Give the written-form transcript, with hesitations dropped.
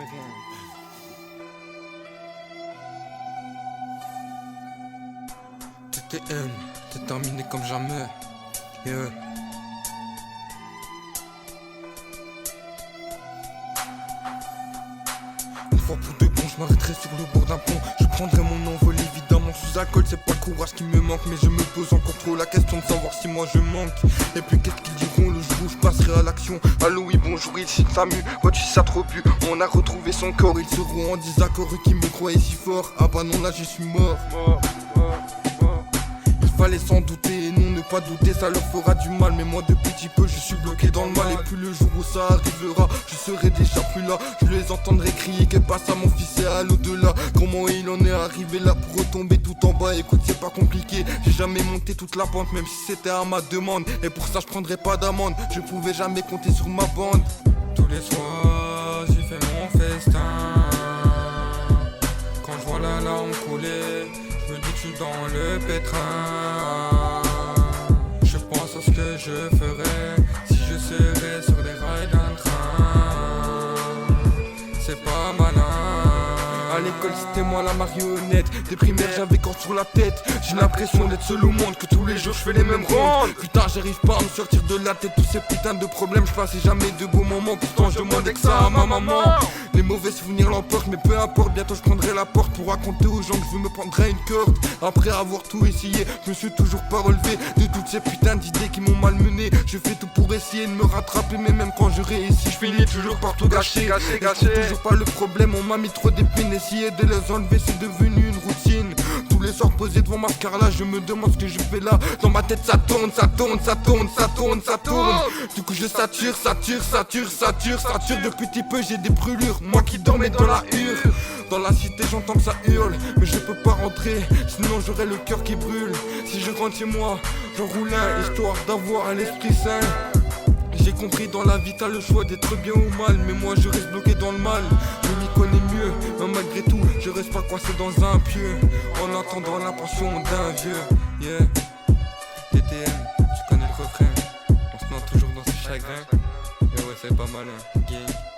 again. TTM, t'es terminé comme jamais. Yeah. Une fois pour deux bons, je m'arrêterai sur le bord d'un pont. Je prendrai mon envol évidemment sous alcool. C'est pas le courage qui me manque, mais je me pose encore trop la question de savoir si moi je manque. Et puis qu'est-ce qu'ils diront le jour où je passerai à l'action. Allô oui bonjour, il cite Samu, vois-tu ça trop bu. On a retrouvé son corps, ils seront en désaccord. Eux qui me croyaient si fort, ah bah non là je suis mort. Il fallait s'en douter et non ne pas douter, ça leur fera du mal. Mais moi de petit peu je suis bloqué dans le mal. Et puis le jour où ça arrivera, je serai déjà plus là. Je les entendrai crier que passe à mon fils et à l'au-delà. Comment il en est arrivé là pour retomber tout en bas. Écoute c'est pas compliqué, j'ai jamais monté toute la pente. Même si c'était à ma demande, et pour ça je prendrais pas d'amende. Je pouvais jamais compter sur ma bande. Tous les soirs j'ai fait mon festin. Quand je vois la larme couler, je me dis que je suis dans le pétrin. Je pense à ce que je ferais si je serais sur les rails d'un train. C'est pas malin. À l'école c'était moi la marionnette. Des primaires j'avais corps sur la tête. J'ai l'impression d'être seul au monde, que tous les jours je fais les mêmes rondes. Putain j'arrive pas à me sortir de la tête tous ces putains de problèmes. Je passais jamais de beaux moments, pourtant je demandais que ça à ma maman. Les mauvais souvenirs l'emportent, mais peu importe, bientôt je prendrai la porte pour raconter aux gens que je me prendrai une corde. Après avoir tout essayé, je me suis toujours pas relevé de toutes ces putains d'idées qui m'ont malmené. Je fais tout pour essayer de me rattraper, mais même quand je réussis, je finis toujours par tout gâcher. Je trouve toujours pas le problème, on m'a mis trop d'épines. Essayer de les enlever, c'est devenu une routine. Tous les soirs posé devant ma là, je me demande ce que je fais là. Dans ma tête ça tourne, ça tourne, ça tourne, ça tourne, ça tourne. Du coup je sature. De petit peu j'ai des brûlures, moi qui dormais dans la hure. Dans la cité j'entends que ça hurle, mais je peux pas rentrer, sinon j'aurai le cœur qui brûle. Si je rentre chez moi, j'enroule un, histoire d'avoir un esprit sain. J'ai compris dans la vie t'as le choix d'être bien ou mal, mais moi je reste bloqué dans le mal. Je m'y connais mieux, mais malgré tout je reste pas coincé dans un pieu, en attendant la pension d'un vieux. Yeah, TTM, tu connais le refrain, on se noie toujours dans ses chagrins. Et ouais c'est pas mal hein, gang.